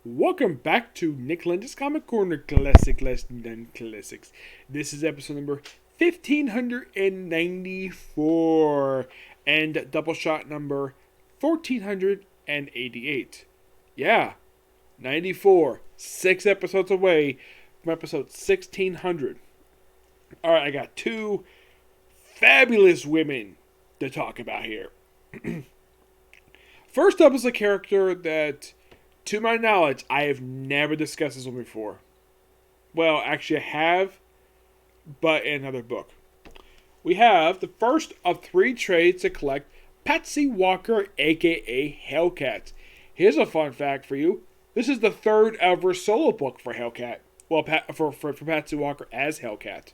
Welcome back to Nick Lenz's Comic Corner Classic Less Than Classics. This is episode number 1594 and Doubleshot number 1488. Yeah, 94. 6 episodes away from episode 1600. Alright, I got two fabulous women to talk about here. First up is a character that, to my knowledge, I have never discussed this one before. Well, actually I have, but in another book. We have the first of 3 trades to collect Patsy Walker, A.K.A. Hellcat. Here's a fun fact for you. This is the 3rd ever solo book for Hellcat. Well, for Patsy Walker as Hellcat.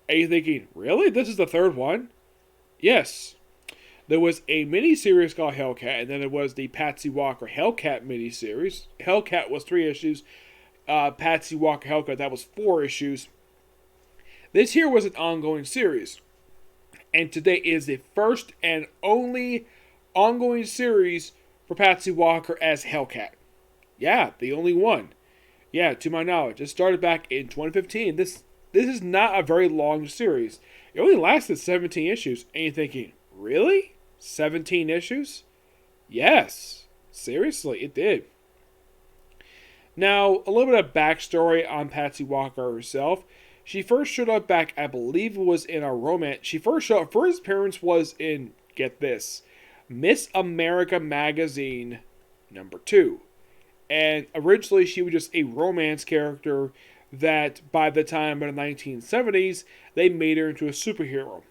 Are you thinking, really? This is the 3rd one? Yes. There was a miniseries called Hellcat, and then there was the Patsy Walker Hellcat miniseries. Hellcat was 3 issues. Patsy Walker Hellcat, that was 4 issues. This here was an ongoing series. And today is the first and only ongoing series for Patsy Walker as Hellcat. Yeah, the only one. Yeah, to my knowledge. It started back in 2015. This is not a very long series. It only lasted 17 issues. And you're thinking, really? 17 issues? Yes. Seriously, it did. Now, a little bit of backstory on Patsy Walker herself. She first showed up back, I believe it was in a romance. She first showed up, first appearance was in, get this, Miss America Magazine number 2. And originally she was just a romance character that by the time of the 1970s, they made her into a superhero.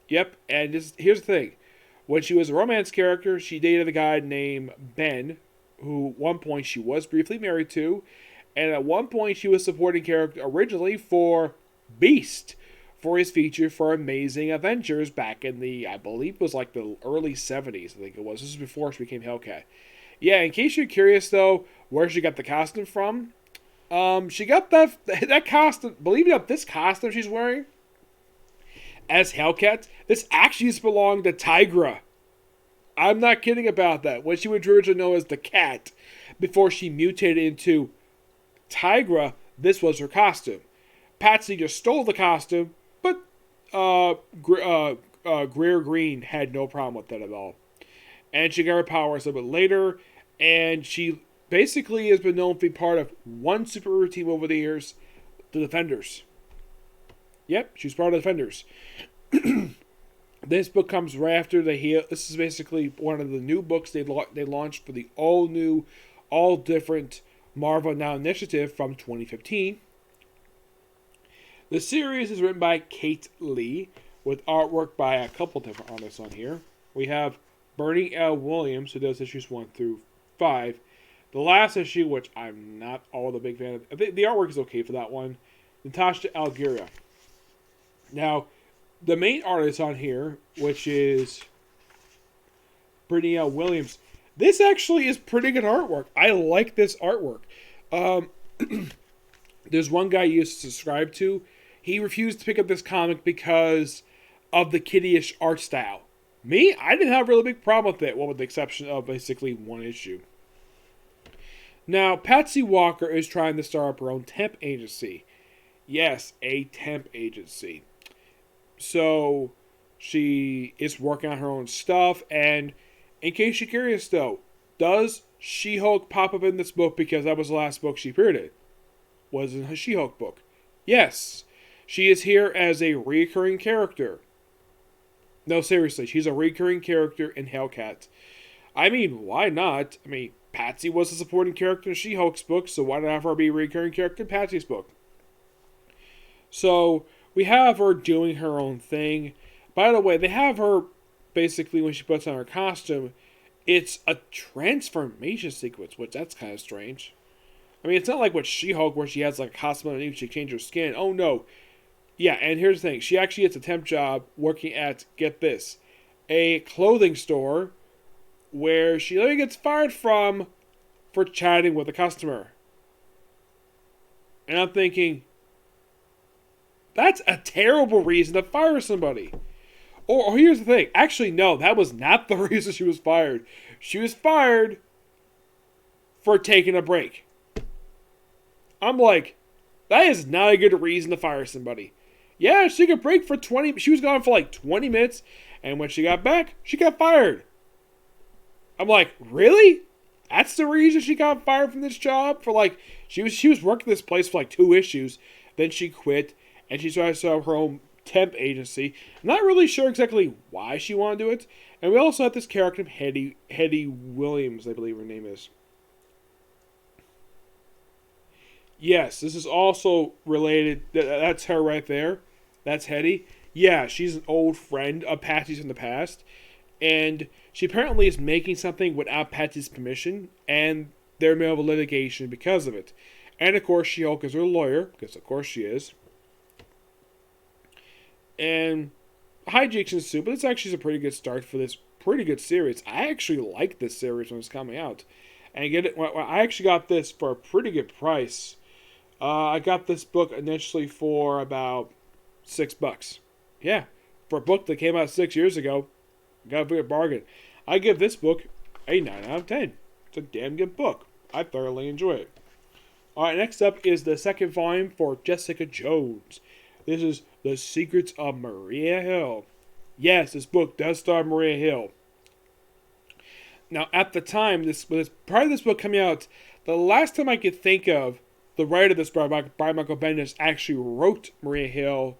Yep, and here's the thing. When she was a romance character, she dated a guy named Ben, who at one point she was briefly married to, and at one point she was supporting character originally for Beast, for his feature for Amazing Adventures back in the, I believe it was like the early 70s, I think it was. This was before she became Hellcat. Yeah, in case you're curious though, where she got the costume from, she got that costume, believe it or not, this costume she's wearing, as Hellcat, this actually used to belong to Tigra. I'm not kidding about that. When she was originally known as the Cat, before she mutated into Tigra, this was her costume. Patsy just stole the costume, but Greer Green had no problem with that at all. And she got her powers a little bit later, and she basically has been known to be part of one superhero team over the years, the Defenders. Yep, she's part of the Defenders. This book comes right after this is basically one of the new books they launched for the all new, all different Marvel Now initiative from 2015. The series is written by Kate Lee, with artwork by a couple different artists on here. We have Bernie L. Williams, who does issues 1 through 5. The last issue, which I'm not all the big fan of, I think the artwork is okay for that one, Natasha Algeria. Now, the main artist on here, which is Brittany L. Williams, this actually is pretty good artwork. I like this artwork. There's one guy I used to subscribe to. He refused to pick up this comic because of the kiddie-ish art style. Me, I didn't have a really big problem with it, well, with the exception of basically one issue. Now, Patsy Walker is trying to start up her own temp agency. Yes, a temp agency. So, she is working on her own stuff, and in case you're curious though, does She-Hulk pop up in this book because that was the last book she appeared in? Was in a She-Hulk book. Yes, she is here as a recurring character. No, seriously, she's a recurring character in Hellcat. I mean, why not? I mean, Patsy was a supporting character in She-Hulk's book, so why not have her be a recurring character in Patsy's book? So, we have her doing her own thing. By the way, they have her, basically, when she puts on her costume, it's a transformation sequence, which that's kind of strange. I mean, it's not like with She-Hulk, where she has like a costume underneath, she changes her skin. Oh, no. Yeah, and here's the thing. She actually gets a temp job working at, get this, a clothing store where she later gets fired from for chatting with a customer. And I'm thinking, that's a terrible reason to fire somebody. Or here's the thing. Actually, no, that was not the reason she was fired. She was fired for taking a break. I'm like, that is not a good reason to fire somebody. Yeah, she took a break for 20, she was gone for like 20 minutes, and when she got back, she got fired. I'm like, really? That's the reason she got fired from this job? For like, she was working this place for like 2 issues, then she quit, and she started to have her own temp agency. I'm not really sure exactly why she wanted to do it. And we also have this character, Hetty Williams, I believe her name is. Yes, this is also related. That's her right there. That's Hetty. Yeah, she's an old friend of Patsy's in the past. And she apparently is making something without Patsy's permission. And they're in the middle of a litigation because of it. And of course, She-Hulk is her lawyer. Because of course she is. And hijinks ensue. But it's actually a pretty good start for this pretty good series. I actually liked this series when it was coming out. And I actually got this for a pretty good price. I got this book initially for about $6. Yeah, for a book that came out 6 years ago, got a big bargain. I give this book a 9 out of 10. It's a damn good book. I thoroughly enjoy it. Alright, next up is the second volume for Jessica Jones. This is The Secrets of Maria Hill. Yes, this book does star Maria Hill. Now, at the time, prior to this book coming out, the last time I could think of the writer of this book, by Michael Bendis, actually wrote Maria Hill.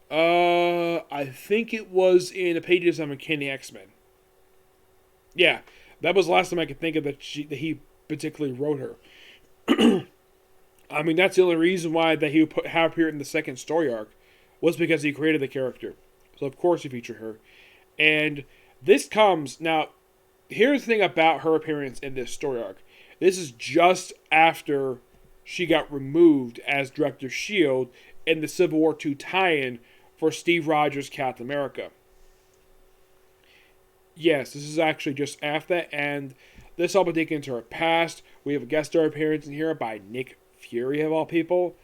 I think it was in the pages of McKinney X-Men. Yeah, that was the last time I could think of that he particularly wrote her. I mean, that's the only reason why that he would have her in the second story arc, was because he created the character. So of course he featured her. And this comes, now, here's the thing about her appearance in this story arc. This is just after she got removed as Director S.H.I.E.L.D. in the Civil War II tie-in for Steve Rogers' Captain America. Yes, this is actually just after that, and this all been taken into her past. We have a guest star appearance in here by Nick Fury, of all people.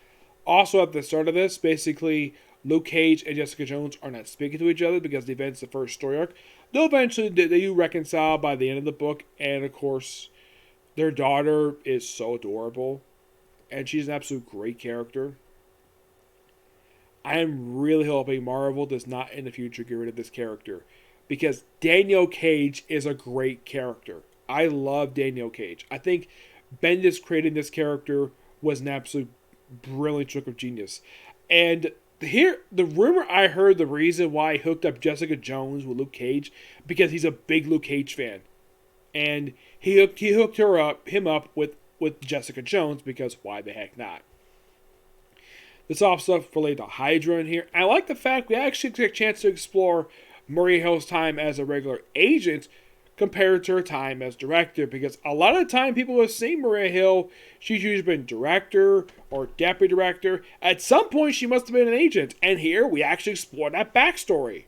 Also, at the start of this, basically, Luke Cage and Jessica Jones are not speaking to each other because the events of the first story arc. They'll eventually, they do reconcile by the end of the book, and of course, their daughter is so adorable. And she's an absolute great character. I am really hoping Marvel does not in the future get rid of this character. Because Danielle Cage is a great character. I love Danielle Cage. I think Bendis creating this character was an absolute brilliant stroke of genius. And here, the rumor I heard, the reason why he hooked up Jessica Jones with Luke Cage, because he's a big Luke Cage fan. And he hooked him up with Jessica Jones, because why the heck not? This all stuff related to Hydra in here. I like the fact we actually get a chance to explore Maria Hill's time as a regular agent compared to her time as director, because a lot of the time people have seen Maria Hill, she's usually been director or deputy director. At some point she must have been an agent, and here we actually explore that backstory.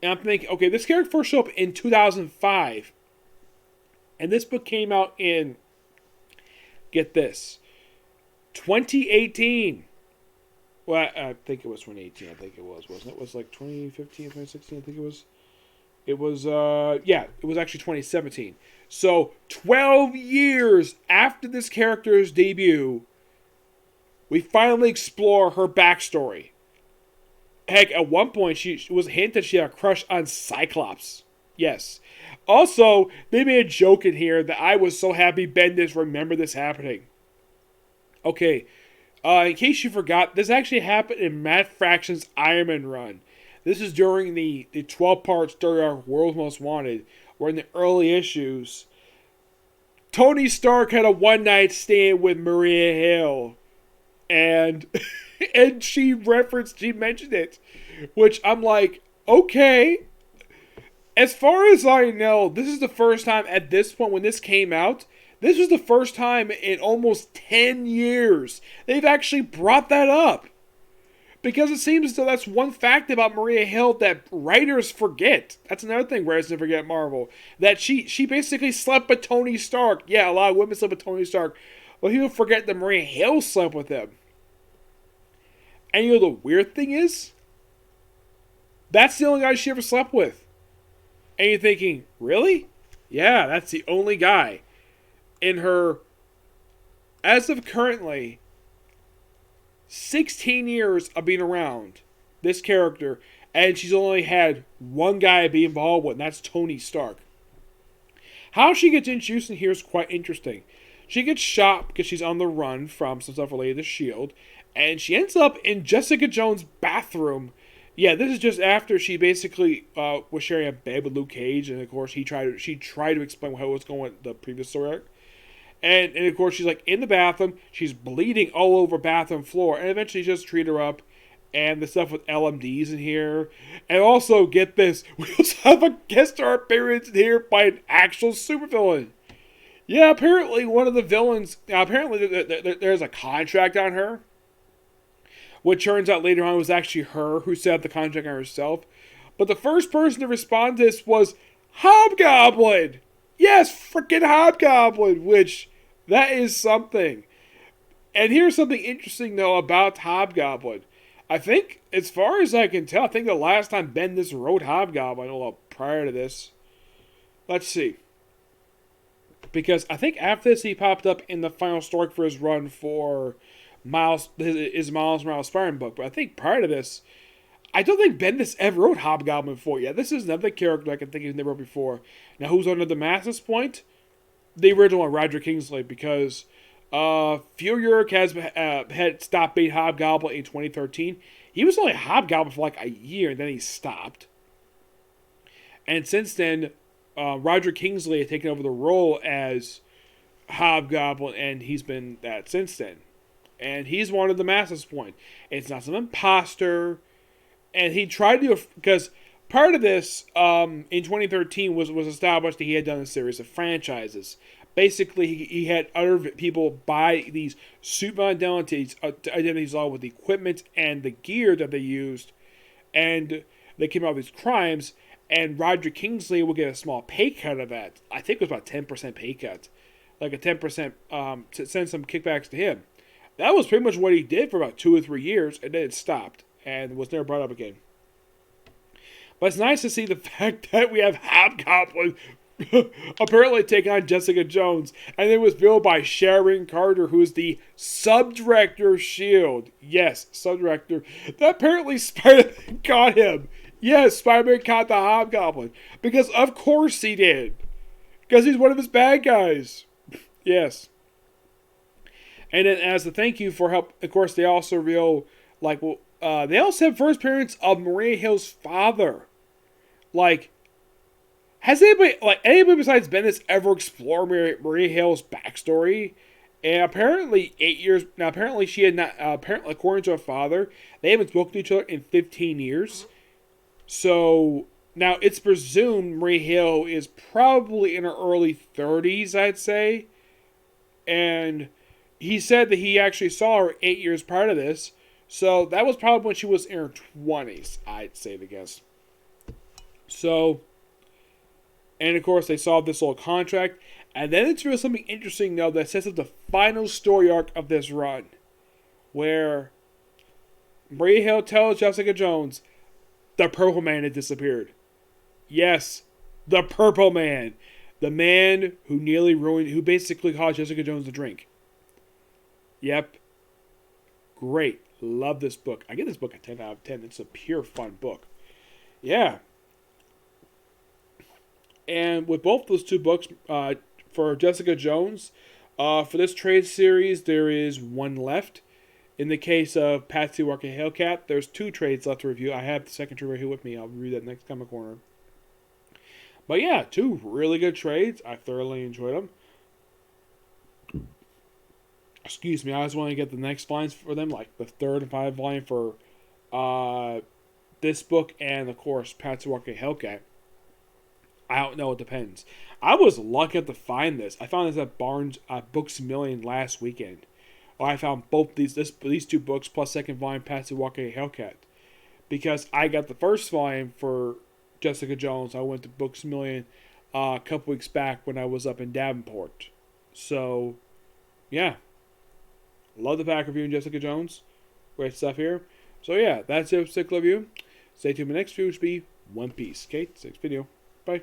And I'm thinking, okay, this character first showed up in 2005. And this book came out in, get this, 2018. Well, I think it was 2018. I think it was, wasn't it? It was like 2015, 2016. I think it was. It was actually 2017. So 12 years after this character's debut, we finally explore her backstory. Heck, at one point, she was hinted she had a crush on Cyclops. Yes. Also, they made a joke in here that I was so happy Bendis remembered this happening. Okay, in case you forgot, this actually happened in Matt Fraction's Iron Man run. This is during the 12-part story arc World's Most Wanted, where in the early issues, Tony Stark had a one-night stand with Maria Hill. And she mentioned it. Which I'm like, okay. As far as I know, this is the first time at this point when this came out, this was the first time in almost 10 years they've actually brought that up. Because it seems as though that's one fact about Maria Hill that writers forget. That's another thing writers never forget Marvel. That she basically slept with Tony Stark. Yeah, a lot of women slept with Tony Stark. Well, people forget that Maria Hill slept with him. And you know the weird thing is? That's the only guy she ever slept with. And you're thinking, really? Yeah, that's the only guy. In her, as of currently, 16 years of being around this character, and she's only had one guy be involved with, and that's Tony Stark. How she gets introduced in here is quite interesting. She gets shot because she's on the run from some stuff related to S.H.I.E.L.D., and she ends up in Jessica Jones' bathroom. Yeah, this is just after she basically was sharing a bed with Luke Cage, and of course she tried to explain what was going on with the previous story arc. And of course she's like in the bathroom, she's bleeding all over bathroom floor, and eventually just treat her up. And the stuff with LMDs in here. And also, get this, we also have a guest star appearance in here by an actual supervillain. Yeah, apparently one of the villains, apparently there's a contract on her. What turns out later on was actually her who set up the contract on herself. But the first person to respond to this was Hobgoblin. Yes, freaking Hobgoblin, which, that is something. And here's something interesting, though, about Hobgoblin. I think, as far as I can tell, I think the last time Bendis wrote Hobgoblin, well, prior to this, let's see. Because I think after this, he popped up in the final story for his run for his Miles Morales Spider-Man book. But I think prior to this, I don't think Bendis ever wrote Hobgoblin before. Yeah, this is another character I can think he's never wrote before. Now, who's under the Masses point? The original one, Roger Kingsley, because Furyk had stopped being Hobgoblin in 2013. He was only Hobgoblin for like a year, and then he stopped. And since then, Roger Kingsley had taken over the role as Hobgoblin, and he's been that since then. And he's one of the Masses point. It's not some imposter. And he tried to do because part of this in 2013 was established that he had done a series of franchises. Basically, he had other people buy these super identities all with the equipment and the gear that they used, and they came out with these crimes, and Roger Kingsley will get a small pay cut of that. I think it was about 10% pay cut. Like a 10% to send some kickbacks to him. That was pretty much what he did for about 2 or 3 years, and then it stopped, and was never brought up again. But it's nice to see the fact that we have Hobgoblin apparently taking on Jessica Jones, and it was built by Sharon Carter, who is the sub-director of S.H.I.E.L.D. Yes, sub-director. That apparently Spider-Man caught him. Yes, Spider-Man caught the Hobgoblin. Because of course he did. Because he's one of his bad guys. Yes. And then as a thank you for help, of course, they also reveal, like, they also have first appearance of Maria Hill's father. Like, has anybody besides Bendis ever explored Maria Hill's backstory? And apparently, 8 years, now apparently she had not, apparently according to her father, they haven't spoken to each other in 15 years. So, now it's presumed Maria Hill is probably in her early 30s, I'd say. And he said that he actually saw her 8 years prior to this. So, that was probably when she was in her 20s, I'd say, to guess. So, and of course, they solved this little contract. And then it's really something interesting, though, that sets up the final story arc of this run. Where Maria Hill tells Jessica Jones, the Purple Man had disappeared. Yes, the Purple Man. The man who nearly ruined, who basically caused Jessica Jones to drink. Yep. Great. Love this book. I give this book a 10 out of 10. It's a pure fun book. Yeah. And with both those two books, for Jessica Jones, for this trade series, there is one left. In the case of Pasty, A.K.A. Hellcat, there's 2 trades left to review. I have the second trade right here with me. I'll review that next comic corner. But yeah, 2 really good trades. I thoroughly enjoyed them. Excuse me, I just want to get the next volumes for them, like the 3rd and 5th volume for this book and, of course, Pasty, A.K.A. Hellcat. I don't know. It depends. I was lucky to find this. I found this at Barnes Books Million last weekend. I found both these 2 books plus second volume Pasty, A.K.A. Hellcat. Because I got the first volume for Jessica Jones. I went to Books Million a couple weeks back when I was up in Davenport. So, yeah. Love the back review in Jessica Jones. Great stuff here. So, yeah, that's it for this review. Stay tuned for the next review, which will be One Piece. Okay, next video. Bye.